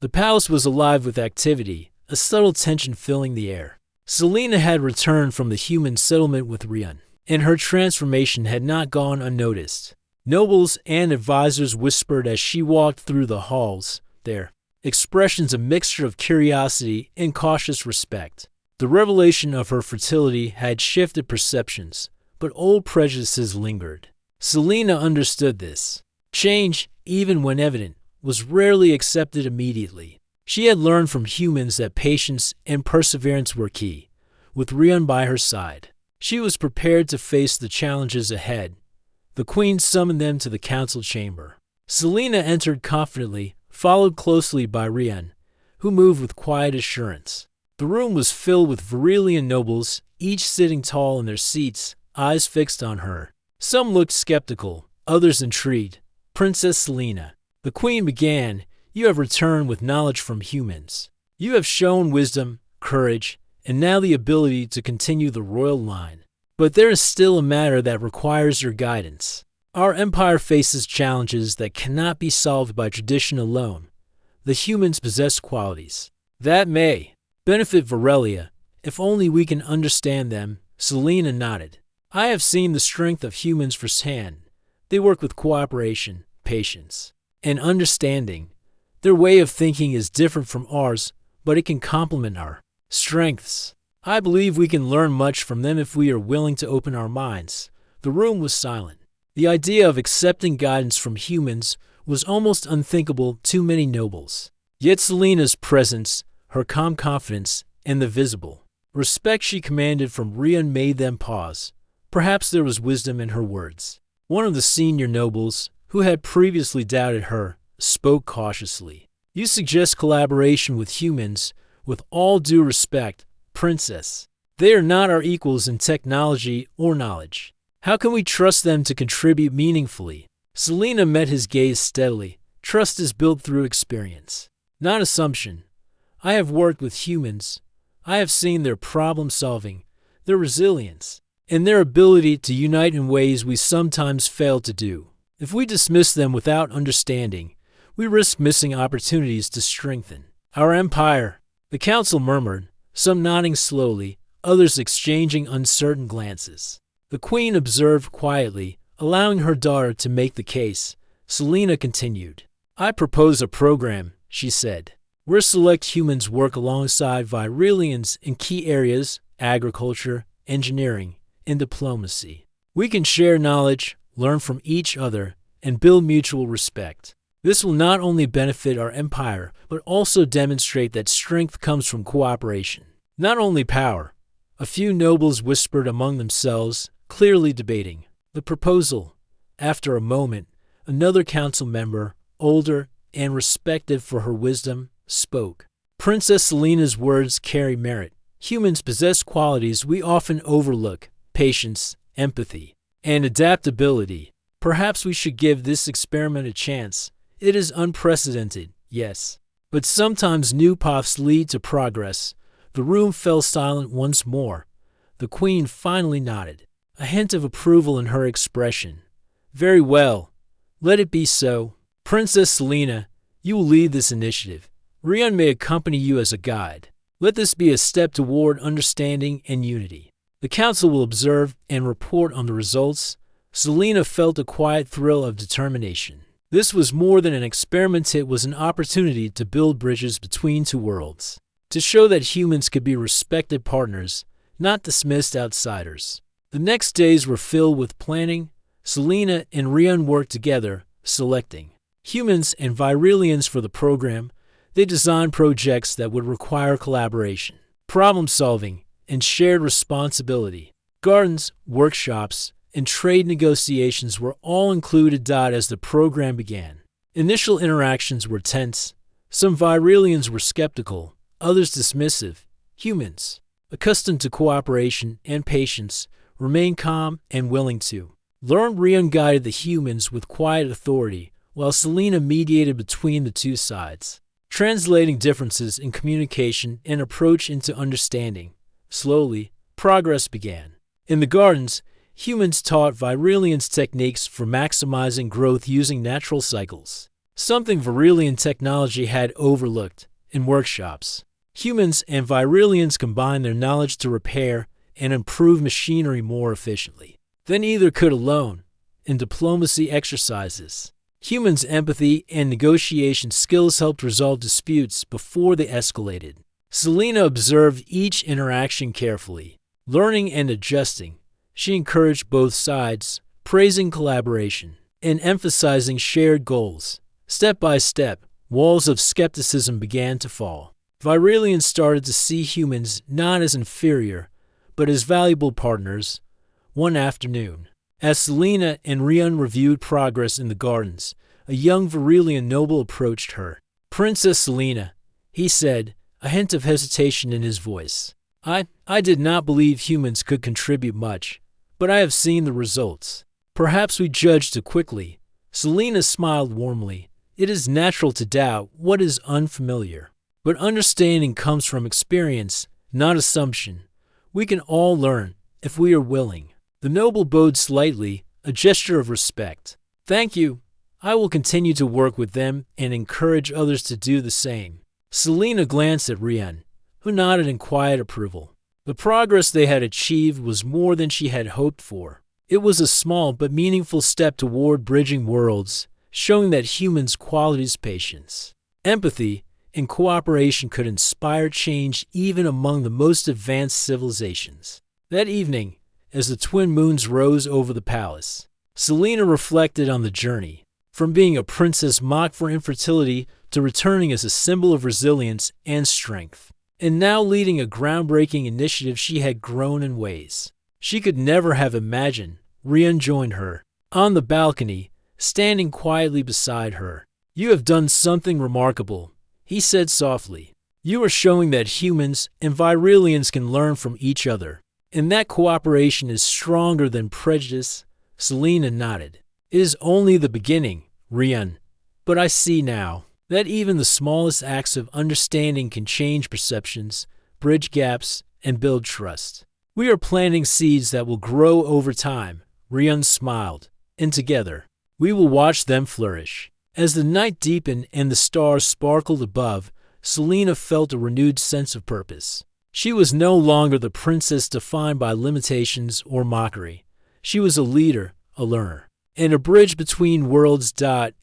The palace was alive with activity, a subtle tension filling the air. Selena had returned from the human settlement with Rian, and her transformation had not gone unnoticed. Nobles and advisors whispered as she walked through the halls, their expressions a mixture of curiosity and cautious respect. The revelation of her fertility had shifted perceptions, but old prejudices lingered. Selena understood this. Change, even when evident, was rarely accepted immediately. She had learned from humans that patience and perseverance were key. With Rian by her side, she was prepared to face the challenges ahead. The queen summoned them to the council chamber. Selena entered confidently, followed closely by Rian, who moved with quiet assurance. The room was filled with Varylian nobles, each sitting tall in their seats, eyes fixed on her. Some looked skeptical, others intrigued. "Princess Selena," the queen began, "you have returned with knowledge from humans. You have shown wisdom, courage, and now the ability to continue the royal line. But there is still a matter that requires your guidance. Our empire faces challenges that cannot be solved by tradition alone. The humans possess qualities that may benefit Varelia, if only we can understand them." Selena nodded. "I have seen the strength of humans firsthand. They work with cooperation, patience, and understanding. Their way of thinking is different from ours, but it can complement our strengths. I believe we can learn much from them if we are willing to open our minds." The room was silent. The idea of accepting guidance from humans was almost unthinkable to many nobles. Yet Selena's presence, her calm confidence, and the visible respect she commanded from Rian made them pause. Perhaps there was wisdom in her words. One of the senior nobles, who had previously doubted her, spoke cautiously. "You suggest collaboration with humans. With all due respect, Princess, they are not our equals in technology or knowledge. How can we trust them to contribute meaningfully?" Selena met his gaze steadily. "Trust is built through experience, not assumption. I have worked with humans. I have seen their problem-solving, their resilience, and their ability to unite in ways we sometimes fail to do. If we dismiss them without understanding, we risk missing opportunities to strengthen our empire." The council murmured, some nodding slowly, others exchanging uncertain glances. The queen observed quietly, allowing her daughter to make the case. Selena continued. "I propose a program," she said, "where select humans work alongside Varylians in key areas: agriculture, engineering, and diplomacy. We can share knowledge, learn from each other, and build mutual respect. This will not only benefit our empire, but also demonstrate that strength comes from cooperation, not only power." A few nobles whispered among themselves, clearly debating the proposal. After a moment, another council member, older and respected for her wisdom, spoke. "Princess Selena's words carry merit. Humans possess qualities we often overlook: patience, empathy, and adaptability. Perhaps we should give this experiment a chance. It is unprecedented, yes, but sometimes new paths lead to progress." The room fell silent once more. The queen finally nodded, a hint of approval in her expression. "Very well. Let it be so. Princess Selena, you will lead this initiative. Rian may accompany you as a guide. Let this be a step toward understanding and unity. The council will observe and report on the results." Selena felt a quiet thrill of determination. This was more than an experiment, it was an opportunity to build bridges between two worlds, to show that humans could be respected partners, not dismissed outsiders. The next days were filled with planning. Selena and Rian worked together, selecting humans and Varylians for the program. They designed projects that would require collaboration, problem-solving, and shared responsibility. Gardens, workshops, and trade negotiations were all included as the program began. Initial interactions were tense. Some Varylians were skeptical, others dismissive. Humans, accustomed to cooperation and patience, remained calm and willing to learn. Rian guided the humans with quiet authority, while Selena mediated between the two sides, translating differences in communication and approach into understanding. Slowly, progress began. In the gardens, humans taught Varylians techniques for maximizing growth using natural cycles. something Virelian technology had overlooked in workshops. Humans and Virelians combined their knowledge to repair and improve machinery more efficiently than either could alone. In diplomacy exercises, humans' empathy and negotiation skills helped resolve disputes before they escalated. Selena observed each interaction carefully, learning and adjusting. She encouraged both sides, praising collaboration and emphasizing shared goals. Step by step, walls of skepticism began to fall. Virelians started to see humans not as inferior, but as valuable partners. One afternoon, as Selena and Rian reviewed progress in the gardens, a young Virelian noble approached her. "Princess Selena," he said, a hint of hesitation in his voice. I did not believe humans could contribute much, but I have seen the results. Perhaps we judged too quickly." Selena smiled warmly. "It is natural to doubt what is unfamiliar, but understanding comes from experience, not assumption. We can all learn if we are willing." The noble bowed slightly, a gesture of respect. "Thank you. I will continue to work with them and encourage others to do the same." Selena glanced at Rian, who nodded in quiet approval. The progress they had achieved was more than she had hoped for. It was a small but meaningful step toward bridging worlds, showing that humans' qualities, patience, empathy, and cooperation could inspire change even among the most advanced civilizations. That evening, as the twin moons rose over the palace, Selena reflected on the journey, from being a princess mocked for infertility to returning as a symbol of resilience and strength, and now leading a groundbreaking initiative. She had grown in ways she could never have imagined. Rian joined her on the balcony, standing quietly beside her. "You have done something remarkable," he said softly. "You are showing that humans and Virelians can learn from each other, and that cooperation is stronger than prejudice." Selena nodded. "It is only the beginning, Rian, but I see now that even the smallest acts of understanding can change perceptions, bridge gaps, and build trust. We are planting seeds that will grow over time." Rian smiled, "and together, we will watch them flourish." As the night deepened and the stars sparkled above, Selena felt a renewed sense of purpose. She was no longer the princess defined by limitations or mockery. She was a leader, a learner, and a bridge between worlds.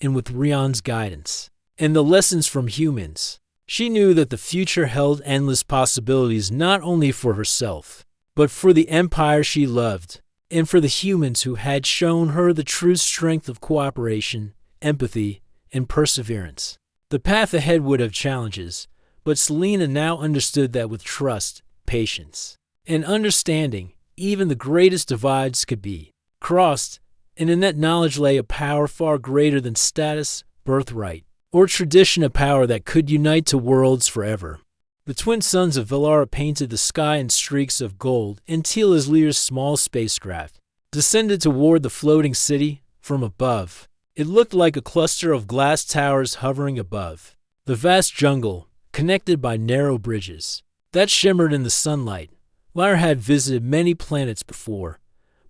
And with Rian's guidance and the lessons from humans, she knew that the future held endless possibilities, not only for herself, but for the empire she loved, and for the humans who had shown her the true strength of cooperation, empathy, and perseverance. The path ahead would have challenges, but Selena now understood that with trust, patience, and understanding, even the greatest divides could be crossed, and in that knowledge lay a power far greater than status, birthright, or tradition, a power that could unite two worlds forever. The twin sons of Velara painted the sky in streaks of gold, and Teal, as Lear's small spacecraft, descended toward the floating city. From above, it looked like a cluster of glass towers hovering above the vast jungle, connected by narrow bridges that shimmered in the sunlight. Lyra had visited many planets before,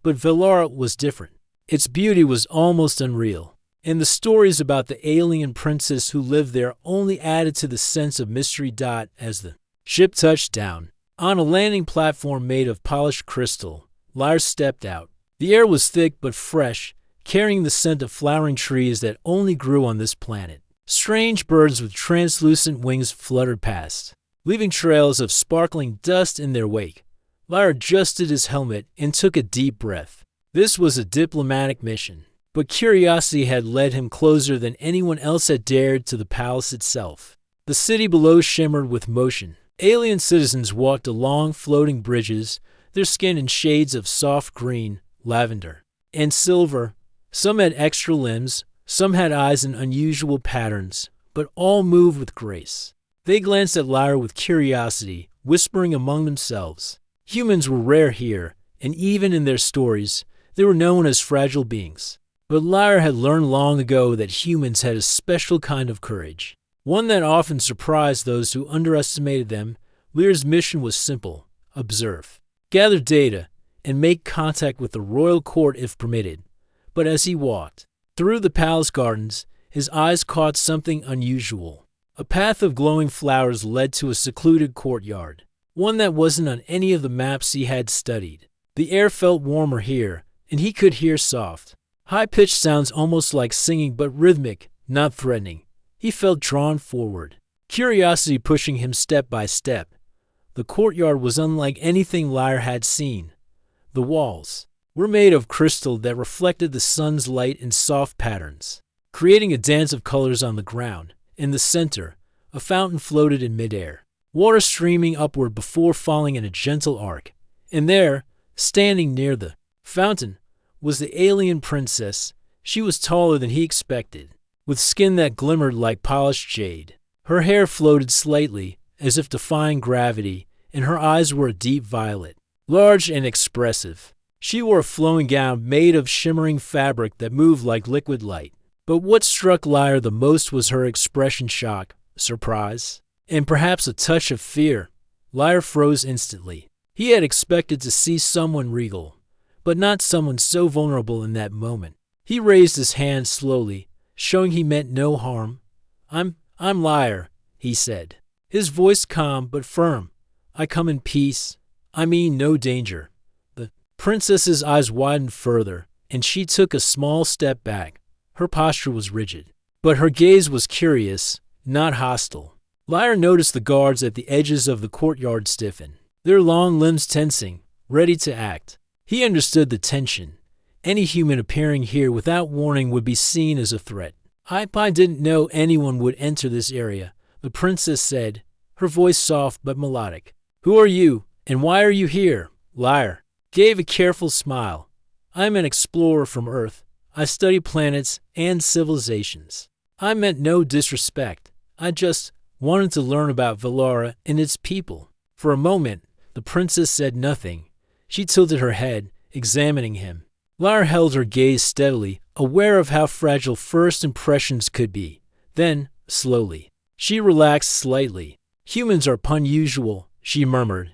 but Velara was different. Its beauty was almost unreal, and the stories about the alien princess who lived there only added to the sense of mystery. As the ship touched down on a landing platform made of polished crystal, Lyra stepped out. The air was thick but fresh, carrying the scent of flowering trees that only grew on this planet. Strange birds with translucent wings fluttered past, leaving trails of sparkling dust in their wake. Lyra adjusted his helmet and took a deep breath. This was a diplomatic mission, but curiosity had led him closer than anyone else had dared to the palace itself. The city below shimmered with motion. Alien citizens walked along floating bridges, their skin in shades of soft green, lavender, and silver. Some had extra limbs, some had eyes in unusual patterns, but all moved with grace. They glanced at Lyra with curiosity, whispering among themselves. Humans were rare here, and even in their stories, they were known as fragile beings. But Lyra had learned long ago that humans had a special kind of courage, one that often surprised those who underestimated them. Lyra's mission was simple: observe, gather data, and make contact with the royal court if permitted. But as he walked through the palace gardens, his eyes caught something unusual. A path of glowing flowers led to a secluded courtyard, one that wasn't on any of the maps he had studied. The air felt warmer here, and he could hear soft, high-pitched sounds almost like singing but rhythmic, not threatening. He felt drawn forward, curiosity pushing him step by step. The courtyard was unlike anything Lyra had seen. The walls were made of crystal that reflected the sun's light in soft patterns, creating a dance of colors on the ground. In the center, a fountain floated in midair, water streaming upward before falling in a gentle arc. And there, standing near the fountain, was the alien princess. She was taller than he expected, with skin that glimmered like polished jade. Her hair floated slightly, as if defying gravity, and her eyes were a deep violet, large and expressive. She wore a flowing gown made of shimmering fabric that moved like liquid light. But what struck Lyra the most was her expression: shock, surprise, and perhaps a touch of fear. Lyra froze instantly. He had expected to see someone regal, but not someone so vulnerable in that moment. He raised his hand slowly, showing he meant no harm. I'm Lyra, he said, his voice calm but firm. I come in peace. I mean no danger. The princess's eyes widened further, and she took a small step back. Her posture was rigid, but her gaze was curious, not hostile. Lyra noticed the guards at the edges of the courtyard stiffen, their long limbs tensing, ready to act. He understood the tension. Any human appearing here without warning would be seen as a threat. I didn't know anyone would enter this area, the princess said, her voice soft but melodic. Who are you, and why are you here? Lyra gave a careful smile. I'm an explorer from Earth. I study planets and civilizations. I meant no disrespect. I just wanted to learn about Valara and its people. For a moment, the princess said nothing. She tilted her head, examining him. Lyra held her gaze steadily, aware of how fragile first impressions could be. Then, slowly, she relaxed slightly. Humans are unusual, she murmured.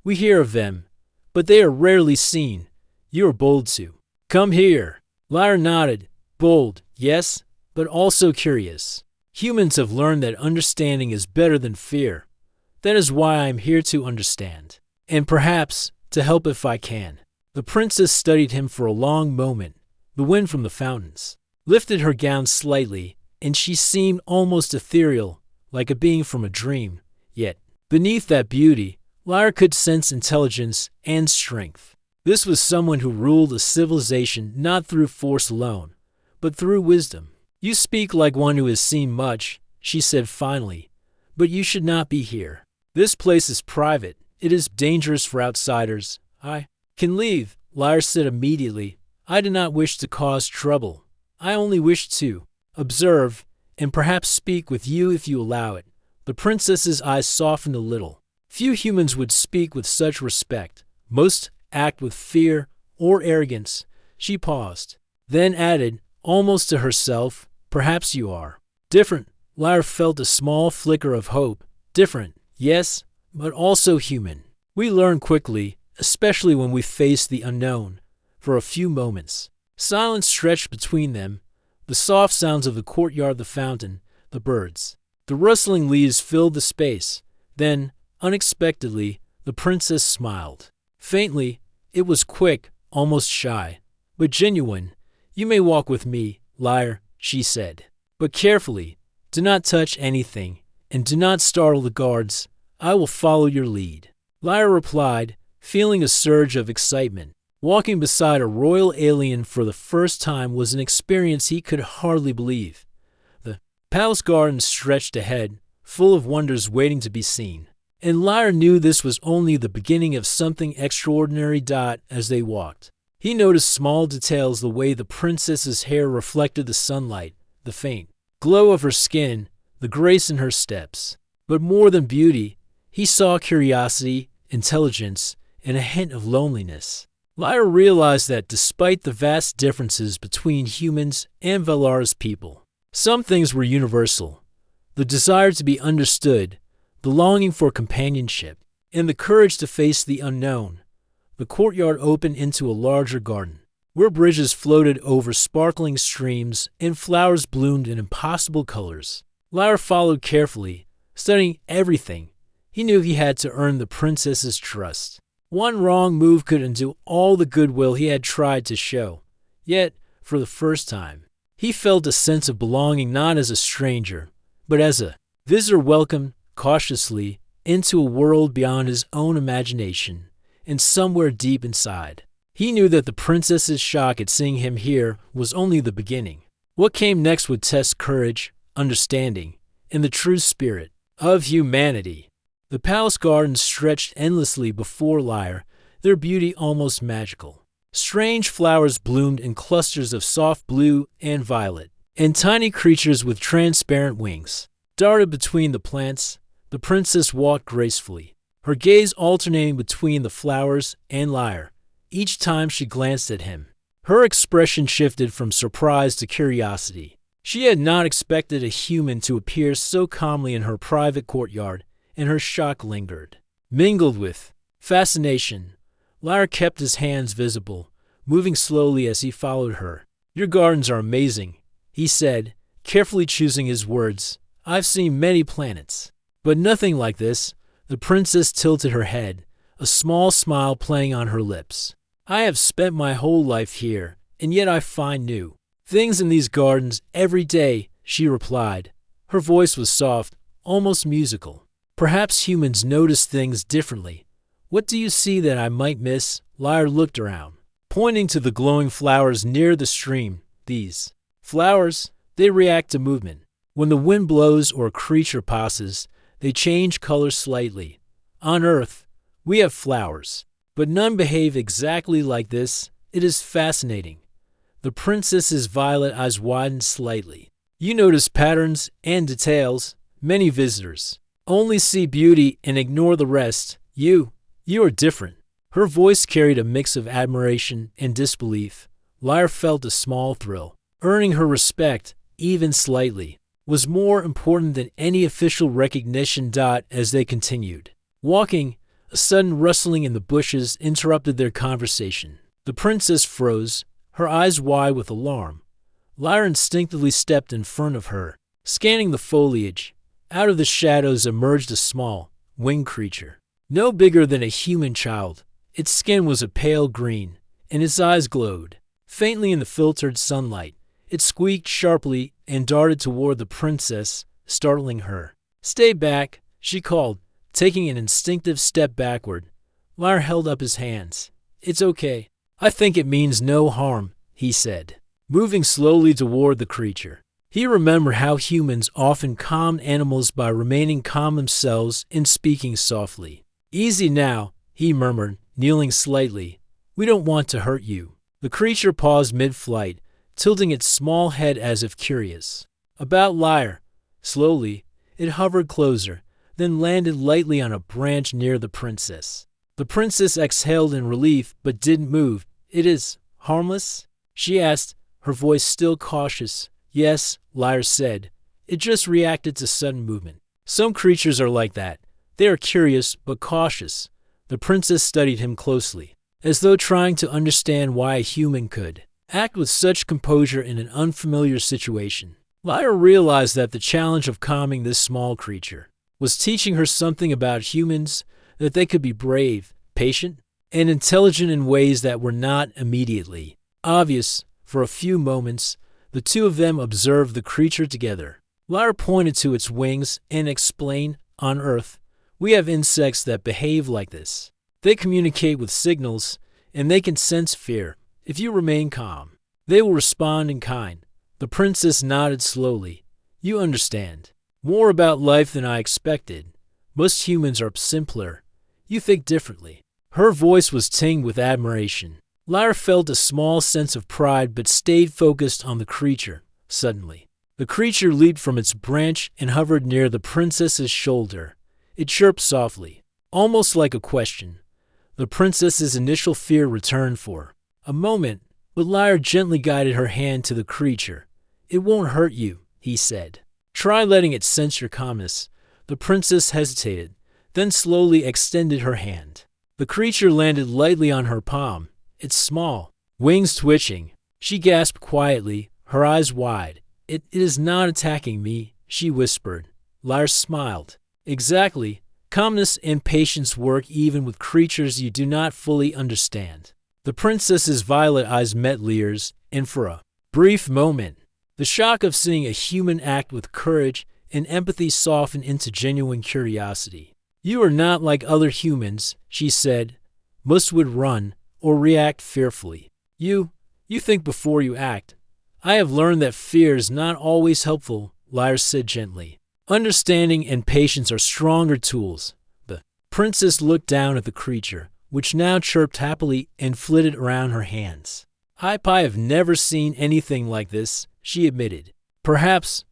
We hear of them, but they are rarely seen. You are bold to come here. Lyra nodded. Bold, yes, but also curious. Humans have learned that understanding is better than fear. That is why I am here to understand, and perhaps to help if I can. The princess studied him for a long moment. The wind from the fountains lifted her gown slightly, and she seemed almost ethereal, like a being from a dream. Yet, beneath that beauty, Lyra could sense intelligence and strength. This was someone who ruled a civilization not through force alone, but through wisdom. You speak like one who has seen much, she said finally, but you should not be here. This place is private. It is dangerous for outsiders. I can leave, Lyra said immediately. I do not wish to cause trouble. I only wish to observe and perhaps speak with you if you allow it. The princess's eyes softened a little. Few humans would speak with such respect. Most act with fear or arrogance. She paused, then added, almost to herself, perhaps you are different. Lyra felt a small flicker of hope. Different, yes, but also human. We learn quickly, especially when we face the unknown. For a few moments, silence stretched between them. The soft sounds of the courtyard, the fountain, the birds, the rustling leaves filled the space. Then, unexpectedly, the princess smiled. Faintly, it was quick, almost shy, but genuine. You may walk with me, Lyra, she said. But carefully, do not touch anything, and do not startle the guards. I will follow your lead. Lyra replied, feeling a surge of excitement. Walking beside a royal alien for the first time was an experience he could hardly believe. The palace gardens stretched ahead, full of wonders waiting to be seen. And Lyra knew this was only the beginning of something extraordinary. As they walked, he noticed small details: the way the princess's hair reflected the sunlight, the faint glow of her skin, the grace in her steps. But more than beauty, he saw curiosity, intelligence, and a hint of loneliness. Lyra realized that despite the vast differences between humans and Valara's people, some things were universal: the desire to be understood, the longing for companionship, and the courage to face the unknown. The courtyard opened into a larger garden. where bridges floated over sparkling streams and flowers bloomed in impossible colors. Lyra followed carefully, studying everything. He knew he had to earn the princess's trust. One wrong move could undo all the goodwill he had tried to show. Yet, for the first time, he felt a sense of belonging not as a stranger, but as a visitor welcomed cautiously into a world beyond his own imagination. And somewhere deep inside, he knew that the princess's shock at seeing him here was only the beginning. What came next would test courage, understanding, and the true spirit of humanity. The palace gardens stretched endlessly before Lyra, their beauty almost magical. Strange flowers bloomed in clusters of soft blue and violet, and tiny creatures with transparent wings darted between the plants. The princess walked gracefully, her gaze alternating between the flowers and Lyra. Each time she glanced at him, her expression shifted from surprise to curiosity. She had not expected a human to appear so calmly in her private courtyard, and her shock lingered, mingled with fascination. Lyra kept his hands visible, moving slowly as he followed her. "Your gardens are amazing," he said, carefully choosing his words. "I've seen many planets, but nothing like this." The princess tilted her head, a small smile playing on her lips. "I have spent my whole life here, and yet I find new things in these gardens every day," she replied. Her voice was soft, almost musical. "Perhaps humans notice things differently. What do you see that I might miss?" Lyra looked around, pointing to the glowing flowers near the stream. "These flowers, they react to movement. When the wind blows or a creature passes, they change color slightly. On Earth, we have flowers, but none behave exactly like this. It is fascinating." The princess's violet eyes widened slightly. "You notice patterns and details. Many visitors only see beauty and ignore the rest. You are different." Her voice carried a mix of admiration and disbelief. Lyra felt a small thrill. Earning her respect, even slightly, was more important than any official recognition. As they continued walking, a sudden rustling in the bushes interrupted their conversation. The princess froze, her eyes wide with alarm. Lyra instinctively stepped in front of her, scanning the foliage. Out of the shadows emerged a small, winged creature, no bigger than a human child. Its skin was a pale green, and its eyes glowed faintly in the filtered sunlight. It squeaked sharply and darted toward the princess, startling her. "Stay back," she called, taking an instinctive step backward. Lyra held up his hands. "It's okay. I think it means no harm," he said, moving slowly toward the creature. He remembered how humans often calmed animals by remaining calm themselves and speaking softly. "Easy now," he murmured, kneeling slightly. "We don't want to hurt you." The creature paused mid-flight, tilting its small head as if curious about Lyra. Slowly, it hovered closer, then landed lightly on a branch near the princess. The princess exhaled in relief but didn't move. "It is harmless?" she asked, her voice still cautious. "Yes," Lyra said. "It just reacted to sudden movement. Some creatures are like that. They are curious but cautious." The princess studied him closely, as though trying to understand why a human could act with such composure in an unfamiliar situation. Lyra realized that the challenge of calming this small creature was teaching her something about humans, that they could be brave, patient, and intelligent in ways that were not immediately obvious. For a few moments, the two of them observed the creature together. Lyra pointed to its wings and explained, "On Earth, we have insects that behave like this. They communicate with signals, and they can sense fear. If you remain calm, they will respond in kind." The princess nodded slowly. "You understand more about life than I expected. Most humans are simpler. You think differently." Her voice was tinged with admiration. Lyra felt a small sense of pride but stayed focused on the creature. Suddenly, the creature leaped from its branch and hovered near the princess's shoulder. It chirped softly, almost like a question. The princess's initial fear returned for a moment, but Lyra gently guided her hand to the creature. "It won't hurt you," he said. "Try letting it sense your calmness." The princess hesitated, then slowly extended her hand. The creature landed lightly on her palm. Its small, wings twitching. She gasped quietly, her eyes wide. It is not attacking me, she whispered. Lyra smiled. Exactly. Calmness and patience work even with creatures you do not fully understand. The princess's violet eyes met Lyra's, and for a brief moment, the shock of seeing a human act with courage and empathy softened into genuine curiosity. You are not like other humans, she said. Most would run or react fearfully. You think before you act. I have learned that fear is not always helpful, Lyra said gently. Understanding and patience are stronger tools. The princess looked down at the creature, which now chirped happily and flitted around her hands. I have never seen anything like this, she admitted. Perhaps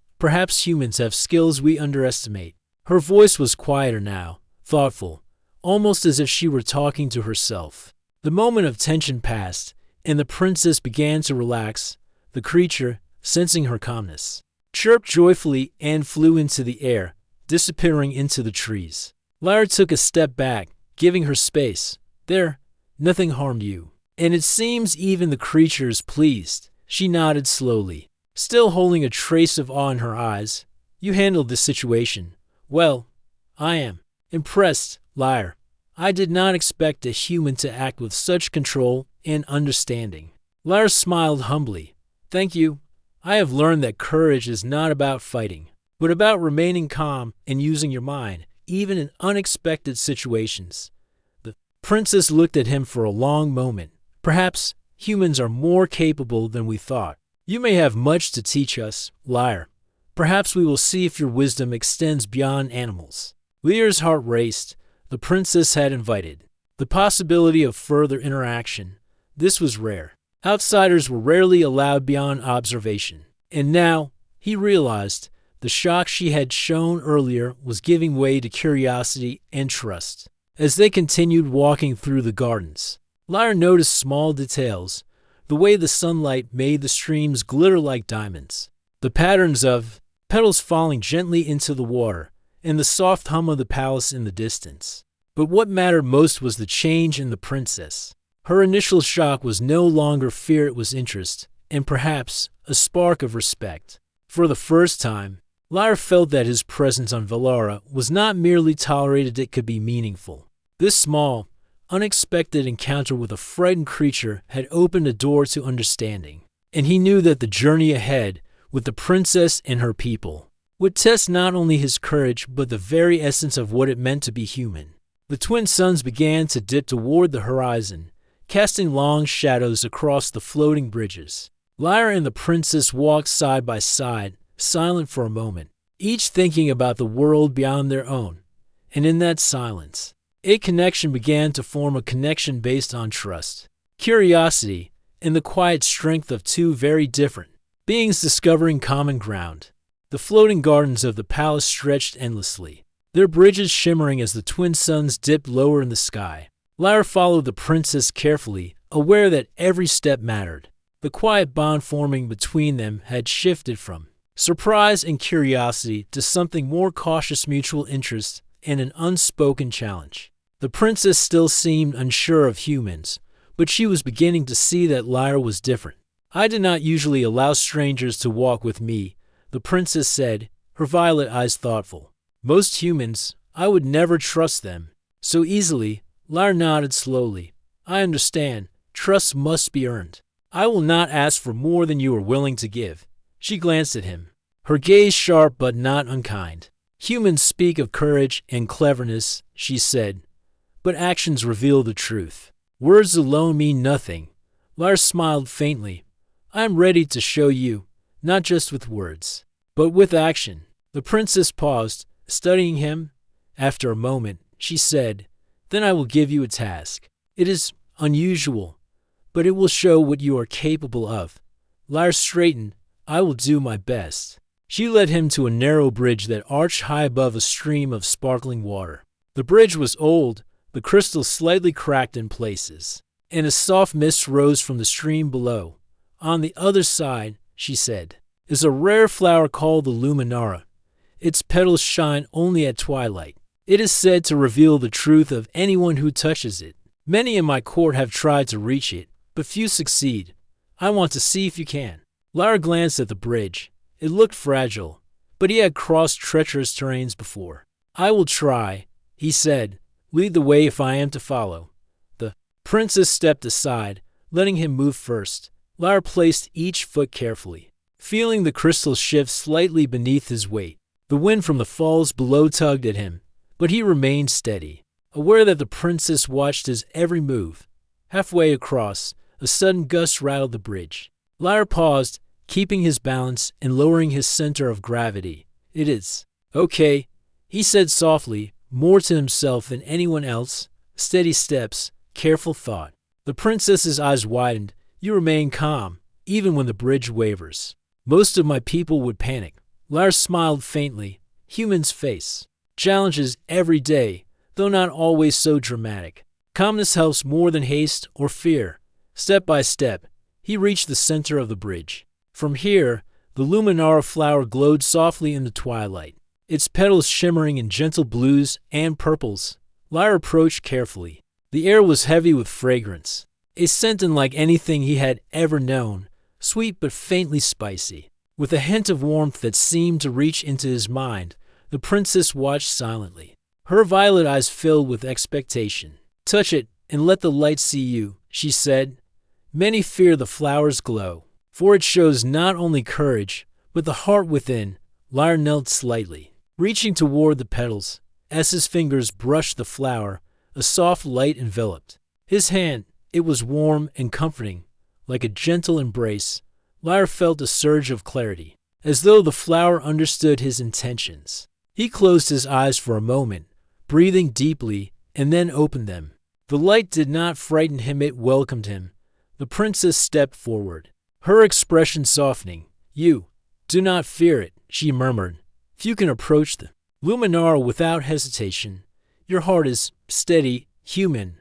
humans have skills we underestimate. Her voice was quieter now, thoughtful, almost as if she were talking to herself. The moment of tension passed, and the princess began to relax. The creature, sensing her calmness, chirped joyfully and flew into the air, disappearing into the trees. Lyra took a step back, giving her space. There, nothing harmed you. And it seems even the creature is pleased. She nodded slowly, still holding a trace of awe in her eyes. You handled the situation well. I am impressed, Lyra. I did not expect a human to act with such control and understanding. Lyra smiled humbly. Thank you. I have learned that courage is not about fighting, but about remaining calm and using your mind, even in unexpected situations. The princess looked at him for a long moment. Perhaps humans are more capable than we thought. You may have much to teach us, Lyra. Perhaps we will see if your wisdom extends beyond animals. Lyra's heart raced. The princess had invited the possibility of further interaction. This was rare. Outsiders were rarely allowed beyond observation. And now, he realized, the shock she had shown earlier was giving way to curiosity and trust. As they continued walking through the gardens, Lyra noticed small details, the way the sunlight made the streams glitter like diamonds, the patterns of petals falling gently into the water, and the soft hum of the palace in the distance. But what mattered most was the change in the princess. Her initial shock was no longer fear, it was interest, and perhaps a spark of respect. For the first time, Lyra felt that his presence on Valara was not merely tolerated, it could be meaningful. This small, unexpected encounter with a frightened creature had opened a door to understanding, and he knew that the journey ahead, with the princess and her people, would test not only his courage but the very essence of what it meant to be human. The twin suns began to dip toward the horizon, casting long shadows across the floating bridges. Lyra and the princess walked side by side, silent for a moment, each thinking about the world beyond their own. And in that silence, a connection began to form, a connection based on trust, curiosity, and the quiet strength of two very different beings discovering common ground. The floating gardens of the palace stretched endlessly, their bridges shimmering as the twin suns dipped lower in the sky. Lyra followed the princess carefully, aware that every step mattered. The quiet bond forming between them had shifted from surprise and curiosity to something more cautious, mutual interest and an unspoken challenge. The princess still seemed unsure of humans, but she was beginning to see that Lyra was different. I did not usually allow strangers to walk with me, the princess said, her violet eyes thoughtful. Most humans, I would never trust them so easily. Lyra nodded slowly. I understand. Trust must be earned. I will not ask for more than you are willing to give. She glanced at him, her gaze sharp but not unkind. Humans speak of courage and cleverness, she said, but actions reveal the truth. Words alone mean nothing. Lyra smiled faintly. I am ready to show you, not just with words, but with action. The princess paused, studying him. After a moment, she said, Then I will give you a task. It is unusual, but it will show what you are capable of. Lyra straightened. I will do my best. She led him to a narrow bridge that arched high above a stream of sparkling water. The bridge was old, the crystal slightly cracked in places, and a soft mist rose from the stream below. On the other side, she said, is a rare flower called the Luminara. Its petals shine only at twilight. It is said to reveal the truth of anyone who touches it. Many in my court have tried to reach it, but few succeed. I want to see if you can. Lara glanced at the bridge. It looked fragile, but he had crossed treacherous terrains before. I will try, he said. Lead the way if I am to follow. The princess stepped aside, letting him move first. Lara placed each foot carefully, feeling the crystal shift slightly beneath his weight. The wind from the falls below tugged at him, but he remained steady, aware that the princess watched his every move. Halfway across, a sudden gust rattled the bridge. Lara paused, keeping his balance and lowering his center of gravity. It is okay, he said softly, more to himself than anyone else. Steady steps, careful thought. The princess's eyes widened. You remain calm, even when the bridge wavers. Most of my people would panic. Lara smiled faintly. Humans face challenges every day, though not always so dramatic. Calmness helps more than haste or fear. Step by step, he reached the center of the bridge. From here, the Luminara flower glowed softly in the twilight, its petals shimmering in gentle blues and purples. Lara approached carefully. The air was heavy with fragrance, a scent unlike anything he had ever known, sweet but faintly spicy. With a hint of warmth that seemed to reach into his mind, the princess watched silently. Her violet eyes filled with expectation. Touch it and let the light see you, she said. Many fear the flower's glow, for it shows not only courage, but the heart within. Lara knelt slightly, reaching toward the petals. As his fingers brushed the flower, a soft light enveloped his hand. It was warm and comforting, like a gentle embrace. Lara felt a surge of clarity, as though the flower understood his intentions. He closed his eyes for a moment, breathing deeply, and then opened them. The light did not frighten him, it welcomed him. The princess stepped forward, her expression softening. You do not fear it, she murmured. Few can approach the Luminara without hesitation. Your heart is steady, human.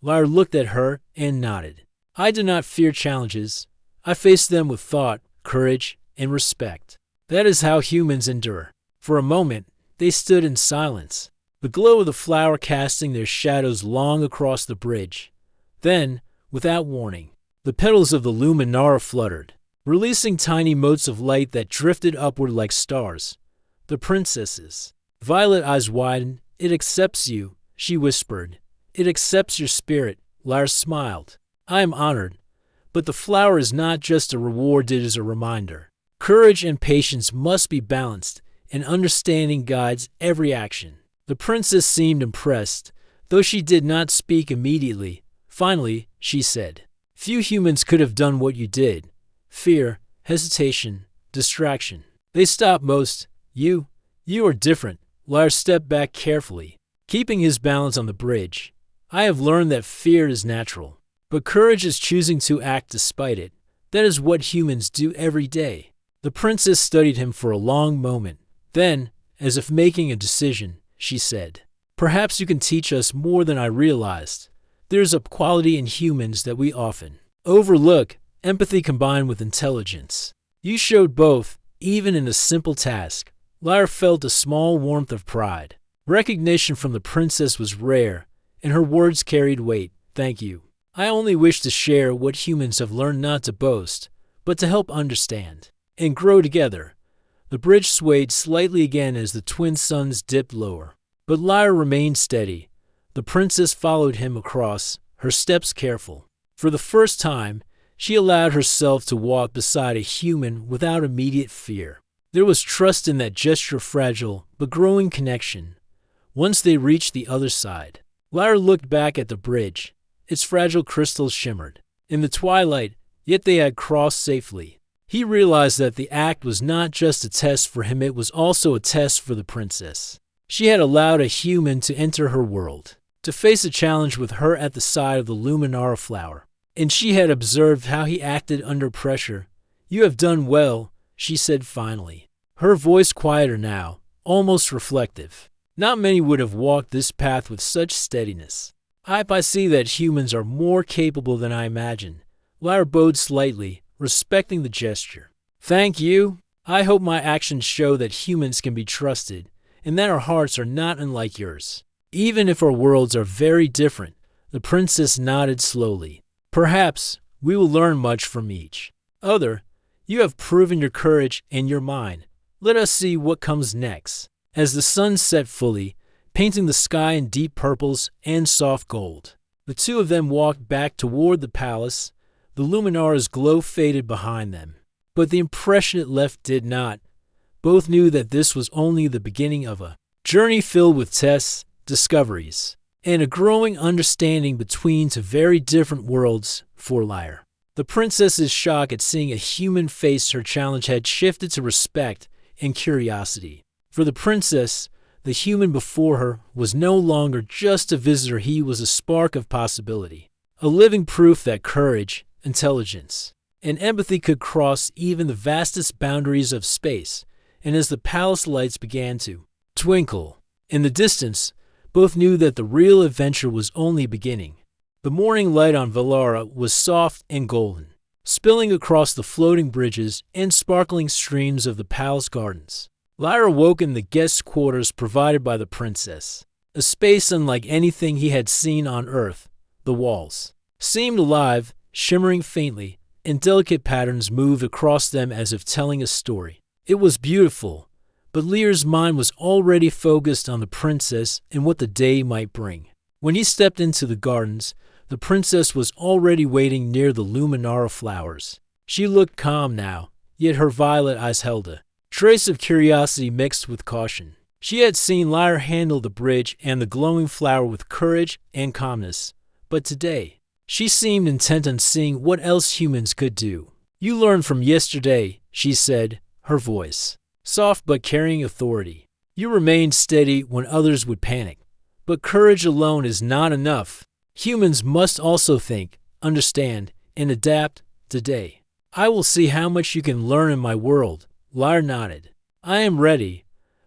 Lara looked at her and nodded. I do not fear challenges. I face them with thought, courage, and respect. That is how humans endure. For a moment, they stood in silence, the glow of the flower casting their shadows long across the bridge. Then, without warning, the petals of the Luminara fluttered, releasing tiny motes of light that drifted upward like stars. The princess's violet eyes widened. It accepts you, she whispered. It accepts your spirit. Lara smiled. I am honored. But the flower is not just a reward, it is a reminder. Courage and patience must be balanced, and understanding guides every action. The princess seemed impressed, though she did not speak immediately. Finally, she said, Few humans could have done what you did. Fear, hesitation, distraction. They stop most. You are different. Lara stepped back carefully, keeping his balance on the bridge. I have learned that fear is natural, but courage is choosing to act despite it. That is what humans do every day. The princess studied him for a long moment. Then, as if making a decision, she said, Perhaps you can teach us more than I realized. There's a quality in humans that we often overlook, empathy combined with intelligence. You showed both, even in a simple task. Lara felt a small warmth of pride. Recognition from the princess was rare, and her words carried weight. Thank you. I only wish to share what humans have learned, not to boast, but to help understand and grow together. The bridge swayed slightly again as the twin suns dipped lower, but Lara remained steady. The princess followed him across, her steps careful. For the first time, she allowed herself to walk beside a human without immediate fear. There was trust in that gesture, fragile but growing connection. Once they reached the other side, Lara looked back at the bridge. Its fragile crystals shimmered in the twilight, yet they had crossed safely. He realized that the act was not just a test for him, it was also a test for the princess. She had allowed a human to enter her world, to face a challenge with her at the side of the Luminara flower. And she had observed how he acted under pressure. You have done well, she said finally, her voice quieter now, almost reflective. Not many would have walked this path with such steadiness. I see that humans are more capable than I imagined. Lara bowed slightly, respecting the gesture. Thank you. I hope my actions show that humans can be trusted, and that our hearts are not unlike yours. Even if our worlds are very different, the princess nodded slowly. Perhaps We will learn much from each other. You have proven your courage and your mind. Let us see what comes next." As the sun set fully, painting the sky in deep purples and soft gold, the two of them walked back toward the palace. The Luminara's glow faded behind them, but the impression it left did not. Both knew that this was only the beginning of a journey filled with tests, discoveries, and a growing understanding between two very different worlds for Lyra. The princess's shock at seeing a human face her challenge had shifted to respect and curiosity. For the princess, the human before her was no longer just a visitor. He was a spark of possibility, a living proof that courage, intelligence, and empathy could cross even the vastest boundaries of space. And as the palace lights began to twinkle in the distance, both knew that the real adventure was only beginning. The morning light on Velara was soft and golden, spilling across the floating bridges and sparkling streams of the palace gardens. Lyra woke in the guest quarters provided by the princess, a space unlike anything he had seen on Earth. The walls seemed alive, shimmering faintly, and delicate patterns moved across them as if telling a story. It was beautiful, but Lyra's mind was already focused on the princess and what the day might bring. When he stepped into the gardens, the princess was already waiting near the Luminara flowers. She looked calm now, yet her violet eyes held a trace of curiosity mixed with caution. She had seen Lyra handle the bridge and the glowing flower with courage and calmness, but today, she seemed intent on seeing what else humans could do. "You learned from yesterday," she said, her voice soft but carrying authority. "You remained steady when others would panic. But courage alone is not enough. Humans must also think, understand, and adapt today. I will see how much you can learn in my world." Lyra nodded. "I am ready."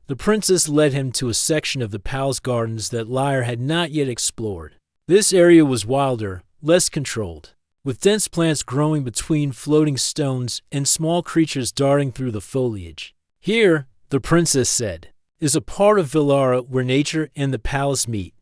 The princess led him to a section of the palace gardens that Lyra had not yet explored. This area was wilder, less controlled, with dense plants growing between floating stones and small creatures darting through the foliage. "Here," the princess said, "is a part of Velara where nature and the palace meet.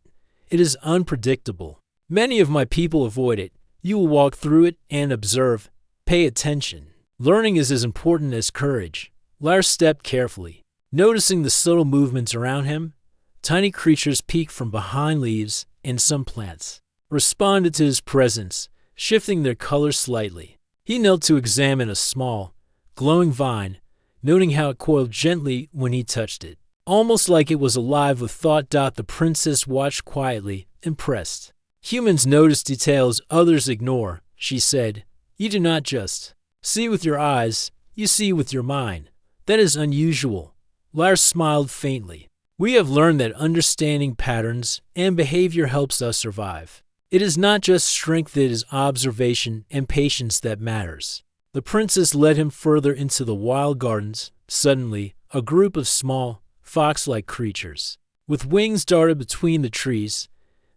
It is unpredictable. Many of my people avoid it. You will walk through it and observe. Pay attention. Learning is as important as courage." Lyra stepped carefully, noticing the subtle movements around him. Tiny creatures peeked from behind leaves, and some plants responded to his presence, shifting their color slightly. He knelt to examine a small, glowing vine, noting how it coiled gently when he touched it, almost like it was alive with thought. The princess watched quietly, impressed. "Humans notice details others ignore," she said. "You do not just see with your eyes, you see with your mind. That is unusual." Lyra smiled faintly. "We have learned that understanding patterns and behavior helps us survive. It is not just strength, it is observation and patience that matters." The princess led him further into the wild gardens. Suddenly, a group of small, fox-like creatures with wings darted between the trees.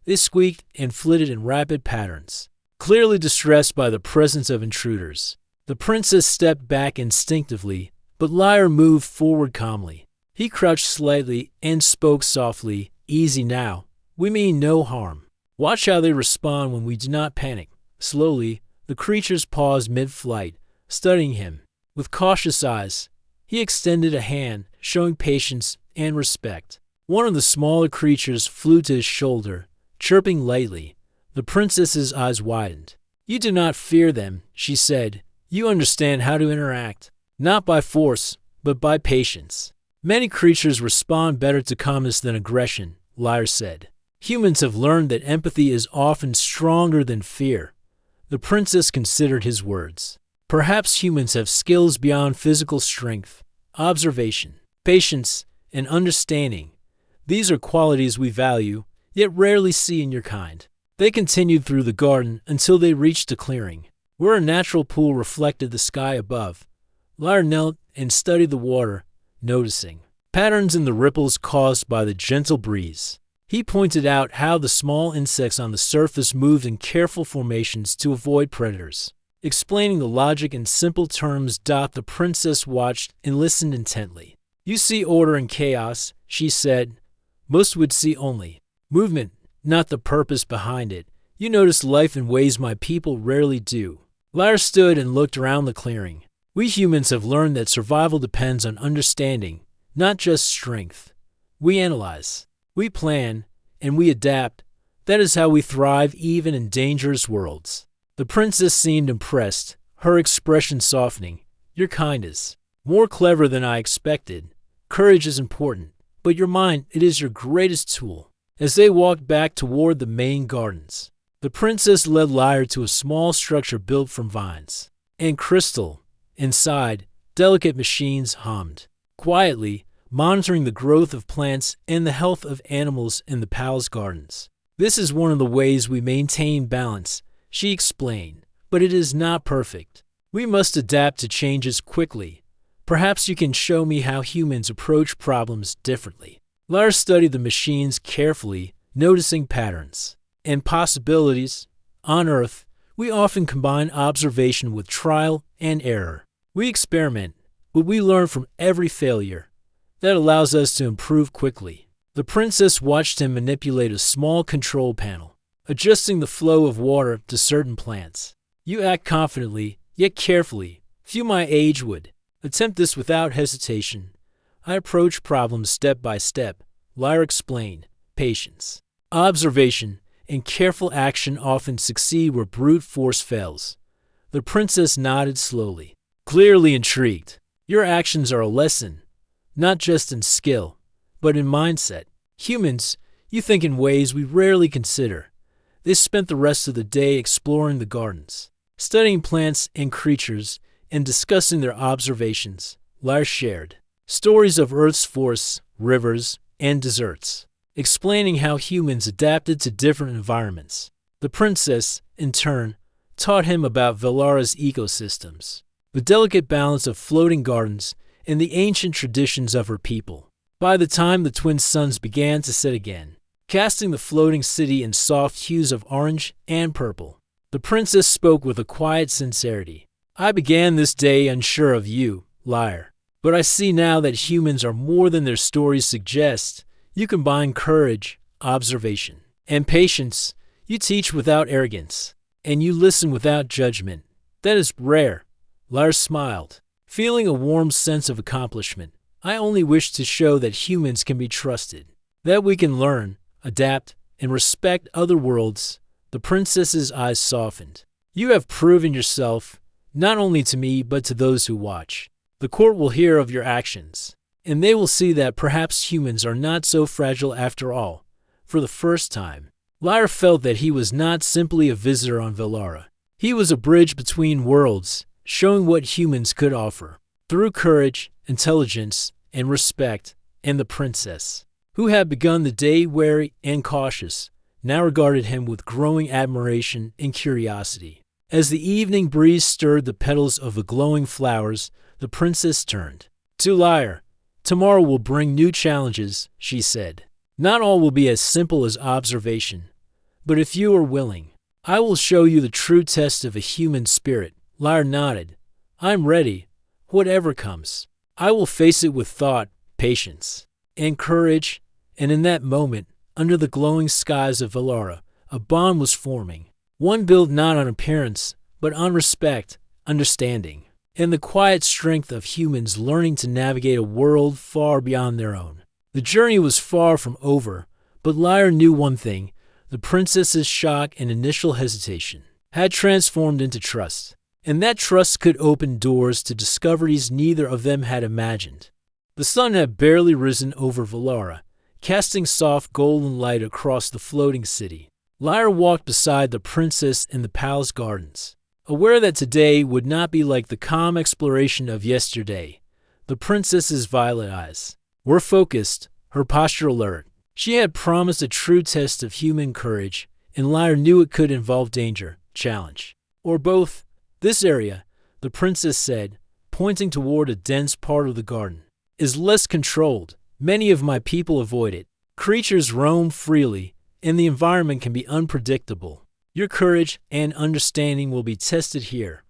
They squeaked and flitted in rapid patterns, clearly distressed by the presence of intruders. The princess stepped back instinctively, but Lyra moved forward calmly. He crouched slightly and spoke softly. "Easy now. We mean no harm. Watch how they respond when we do not panic." Slowly, the creatures paused mid-flight, studying him. With cautious eyes, he extended a hand, showing patience and respect. One of the smaller creatures flew to his shoulder, chirping lightly. The princess's eyes widened. "You do not fear them," she said. "You understand how to interact, not by force, but by patience." "Many creatures respond better to calmness than aggression," Lyra said. "Humans have learned that empathy is often stronger than fear." The princess considered his words. "Perhaps humans have skills beyond physical strength, observation, patience, and understanding. These are qualities we value, yet rarely see in your kind." They continued through the garden until they reached a clearing, where a natural pool reflected the sky above. Lyra knelt and studied the water, noticing patterns in the ripples caused by the gentle breeze. He pointed out how the small insects on the surface moved in careful formations to avoid predators, explaining the logic in simple terms. The princess watched and listened intently. "You see order and chaos," she said. "Most would see only movement, not the purpose behind it. You notice life in ways my people rarely do." Lyra stood and looked around the clearing. We humans have learned that survival depends on understanding, not just strength. We analyze, we plan, and we adapt. That is how we thrive even in dangerous worlds. The princess seemed impressed, her expression softening. Your kind is more clever than I expected. Courage is important, but your mind, it is your greatest tool. As they walked back toward the main gardens, the princess led Lyra to a small structure built from vines and crystal. Inside, delicate machines hummed quietly, monitoring the growth of plants and the health of animals in the palace gardens. This is one of the ways we maintain balance, she explained, but it is not perfect. We must adapt to changes quickly. Perhaps you can show me how humans approach problems differently. Lyra studied the machines carefully, noticing patterns and possibilities. On Earth, we often combine observation with trial and error. We experiment, but we learn from every failure. That allows us to improve quickly. The princess watched him manipulate a small control panel, adjusting the flow of water to certain plants. You act confidently, yet carefully. Few my age would attempt this without hesitation. I approach problems step by step, Lyra explained. Patience, observation, and careful action often succeed where brute force fails. The princess nodded slowly, clearly intrigued. Your actions are a lesson, not just in skill, but in mindset. Humans, you think in ways we rarely consider. They spent the rest of the day exploring the gardens, studying plants and creatures, and discussing their observations. Lyra shared stories of Earth's forests, rivers, and deserts, explaining how humans adapted to different environments. The princess, in turn, taught him about Velara's ecosystems, the delicate balance of floating gardens, and the ancient traditions of her people. By the time the twin suns began to set again, casting the floating city in soft hues of orange and purple, the princess spoke with a quiet sincerity. I began this day unsure of you, Lyra, but I see now that humans are more than their stories suggest. You combine courage, observation, and patience. You teach without arrogance, and you listen without judgment. That is rare. Lyra smiled, feeling a warm sense of accomplishment. I only wish to show that humans can be trusted, that we can learn, adapt, and respect other worlds. The princess's eyes softened. You have proven yourself, not only to me but to those who watch. The court will hear of your actions, and they will see that perhaps humans are not so fragile after all. For the first time, Lyra felt that he was not simply a visitor on Velara. He was a bridge between worlds, showing what humans could offer. Through courage, intelligence, and respect, and the princess, who had begun the day wary and cautious, now regarded him with growing admiration and curiosity. As the evening breeze stirred the petals of the glowing flowers, the princess turned to Lyra. Tomorrow will bring new challenges, she said. Not all will be as simple as observation, but if you are willing, I will show you the true test of a human spirit. Lyra nodded. I'm ready. Whatever comes, I will face it with thought, patience, and courage. And in that moment, under the glowing skies of Velara, a bond was forming. One built not on appearance, but on respect, understanding, and the quiet strength of humans learning to navigate a world far beyond their own. The journey was far from over, but Lyra knew one thing. The princess's shock and initial hesitation had transformed into trust, and that trust could open doors to discoveries neither of them had imagined. The sun had barely risen over Velara, casting soft golden light across the floating city. Lyra walked beside the princess in the palace gardens, aware that today would not be like the calm exploration of yesterday. The princess's violet eyes were focused, her posture alert. She had promised a true test of human courage, and Lyra knew it could involve danger, challenge, or both. This area, the princess said, pointing toward a dense part of the garden, is less controlled. Many of my people avoid it. Creatures roam freely, and the environment can be unpredictable. Your courage and understanding will be tested here.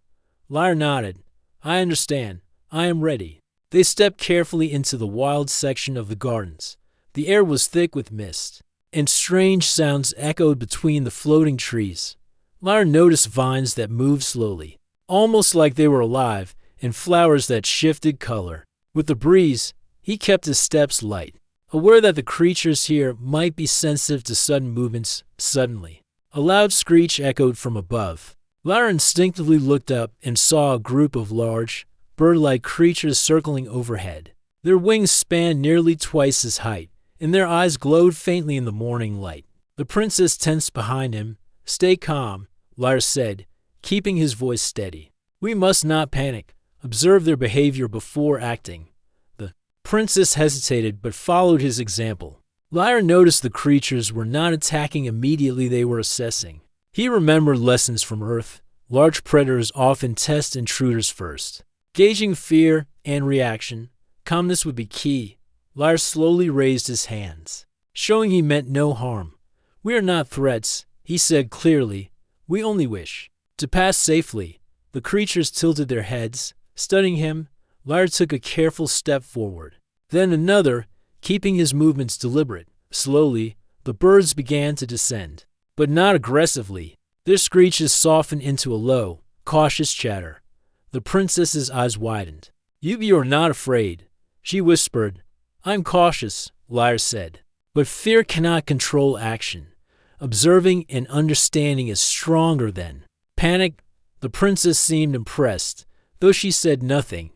Lyra nodded. I understand. I am ready. They stepped carefully into the wild section of the gardens. The air was thick with mist, and strange sounds echoed between the floating trees. Lyra noticed vines that moved slowly, almost like they were alive, and flowers that shifted color. With the breeze, he kept his steps light, aware that the creatures here might be sensitive to sudden movements. Suddenly, a loud screech echoed from above. Lyra instinctively looked up and saw a group of large, bird-like creatures circling overhead. Their wings spanned nearly twice his height, and their eyes glowed faintly in the morning light. The princess tensed behind him. "Stay calm," Lyra said, keeping his voice steady. "We must not panic. Observe their behavior before acting." The princess hesitated but followed his example. Lyra noticed the creatures were not attacking immediately, they were assessing. He remembered lessons from Earth. Large predators often test intruders first. Gauging fear and reaction, calmness would be key. Lyra slowly raised his hands, showing he meant no harm. "We are not threats," he said clearly. "We only wish to pass safely." The creatures tilted their heads, studying him. Lyra took a careful step forward, then another, keeping his movements deliberate. Slowly, the birds began to descend, but not aggressively. Their screeches softened into a low, cautious chatter. The princess's eyes widened. You are not afraid," she whispered. "I'm cautious," Lyra said. "But fear cannot control action. Observing and understanding is stronger than panic." The princess seemed impressed, though she said nothing.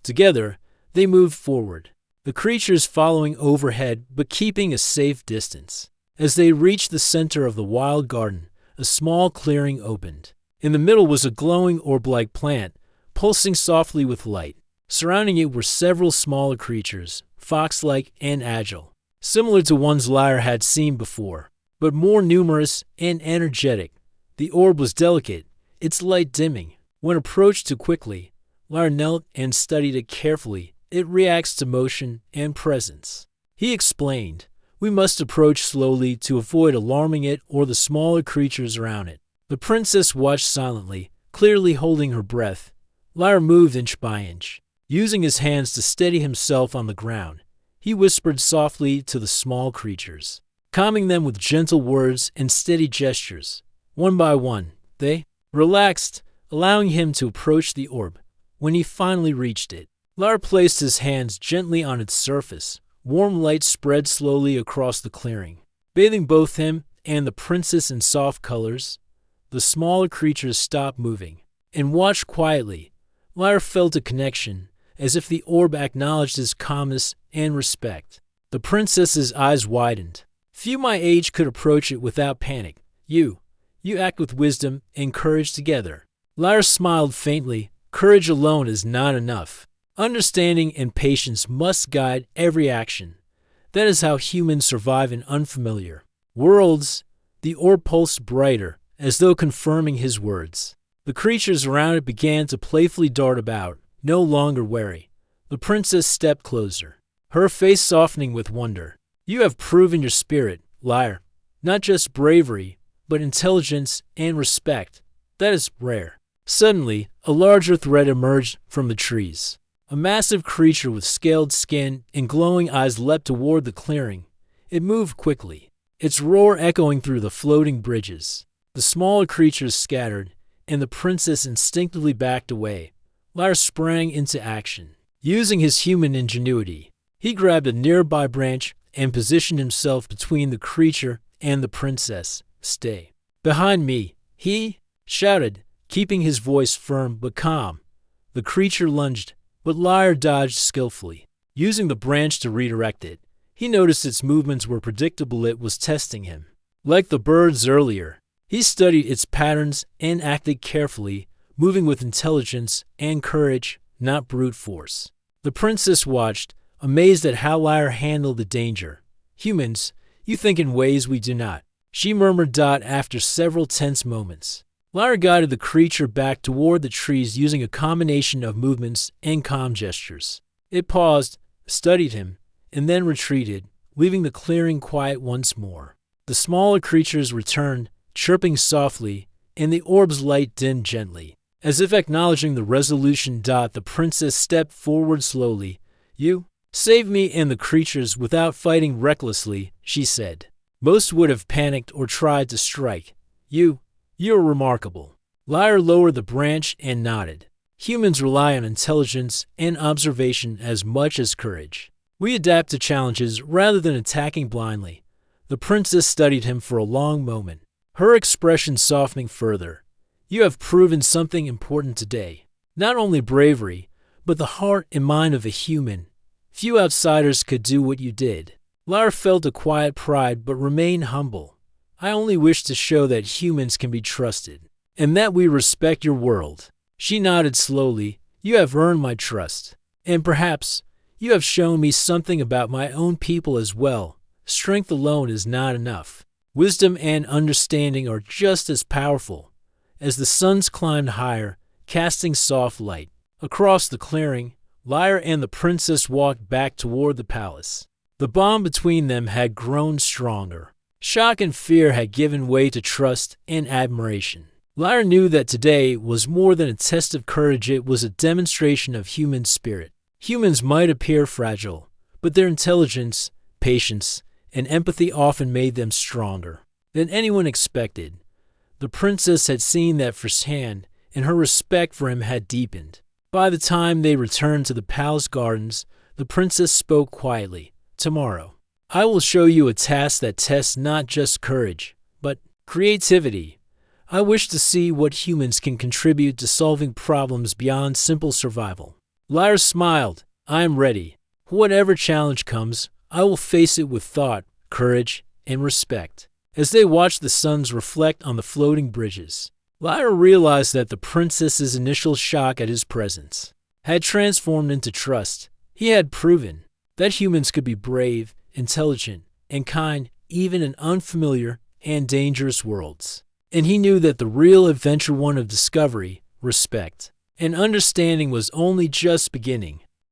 Together, they moved forward, the creatures following overhead but keeping a safe distance. As they reached the center of the wild garden, a small clearing opened. In the middle was a glowing orb-like plant, pulsing softly with light. Surrounding it were several smaller creatures, fox-like and agile, similar to ones Lyra had seen before, but more numerous and energetic. The orb was delicate, its light dimming. When approached too quickly, Lyra knelt and studied it carefully. "It reacts to motion and presence," he explained. "We must approach slowly to avoid alarming it or the smaller creatures around it." The princess watched silently, clearly holding her breath. Lyra moved inch by inch, using his hands to steady himself on the ground. He whispered softly to the small creatures, calming them with gentle words and steady gestures. One by one, they relaxed, allowing him to approach the orb. When he finally reached it, Lyra placed his hands gently on its surface. Warm light spread slowly across the clearing, bathing both him and the princess in soft colors. The smaller creatures stopped moving and watched quietly. Lyra felt a connection, as if the orb acknowledged his calmness and respect. The princess's eyes widened. "Few my age could approach it without panic. You act with wisdom and courage together." Lyra smiled faintly. "Courage alone is not enough. Understanding and patience must guide every action. That is how humans survive in unfamiliar worlds." The orb pulsed brighter, as though confirming his words. The creatures around it began to playfully dart about, no longer wary. The princess stepped closer, her face softening with wonder. "You have proven your spirit, Lyra. Not just bravery, but intelligence and respect. That is rare." Suddenly, a larger threat emerged from the trees. A massive creature with scaled skin and glowing eyes leapt toward the clearing. It moved quickly, its roar echoing through the floating bridges. The smaller creatures scattered, and the princess instinctively backed away. Lyra sprang into action. Using his human ingenuity, he grabbed a nearby branch and positioned himself between the creature and the princess. "Stay behind me," he shouted, keeping his voice firm but calm. The creature lunged, but Lyra dodged skillfully, using the branch to redirect it. He noticed its movements were predictable. It was testing him. Like the birds earlier, he studied its patterns and acted carefully, moving with intelligence and courage, not brute force. The princess watched, amazed at how Lyra handled the danger. "Humans, you think in ways we do not," she murmured after several tense moments. Lyra guided the creature back toward the trees using a combination of movements and calm gestures. It paused, studied him, and then retreated, leaving the clearing quiet once more. The smaller creatures returned, chirping softly, and the orb's light dimmed gently. As if acknowledging the resolution, the princess stepped forward slowly. "You saved me and the creatures without fighting recklessly," she said. "Most would have panicked or tried to strike. You're remarkable." Lyra lowered the branch and nodded. Humans rely on intelligence and observation as much as courage. We adapt to challenges rather than attacking blindly. The princess studied him for a long moment, her expression softening further. You have proven something important today. Not only bravery, but the heart and mind of a human. Few outsiders could do what you did. Lyra felt a quiet pride but remained humble. I only wish to show that humans can be trusted, and that we respect your world. She nodded slowly. You have earned my trust. And perhaps you have shown me something about my own people as well. Strength alone is not enough. Wisdom and understanding are just as powerful. As the suns climbed higher, casting soft light across the clearing, Lyra and the princess walked back toward the palace. The bond between them had grown stronger. Shock and fear had given way to trust and admiration. Lyra knew that today was more than a test of courage, it was a demonstration of human spirit. Humans might appear fragile, but their intelligence, patience, and empathy often made them stronger than anyone expected. The princess had seen that firsthand, and her respect for him had deepened. By the time they returned to the palace gardens, the princess spoke quietly. Tomorrow, I will show you a task that tests not just courage, but creativity. I wish to see what humans can contribute to solving problems beyond simple survival. Lyra smiled. I am ready. Whatever challenge comes, I will face it with thought, courage, and respect. As they watched the suns reflect on the floating bridges, Lyra realized that the princess's initial shock at his presence had transformed into trust. He had proven that humans could be brave, intelligent, and kind even in unfamiliar and dangerous worlds. And he knew that the real adventure one of discovery, respect, and understanding was only just beginning.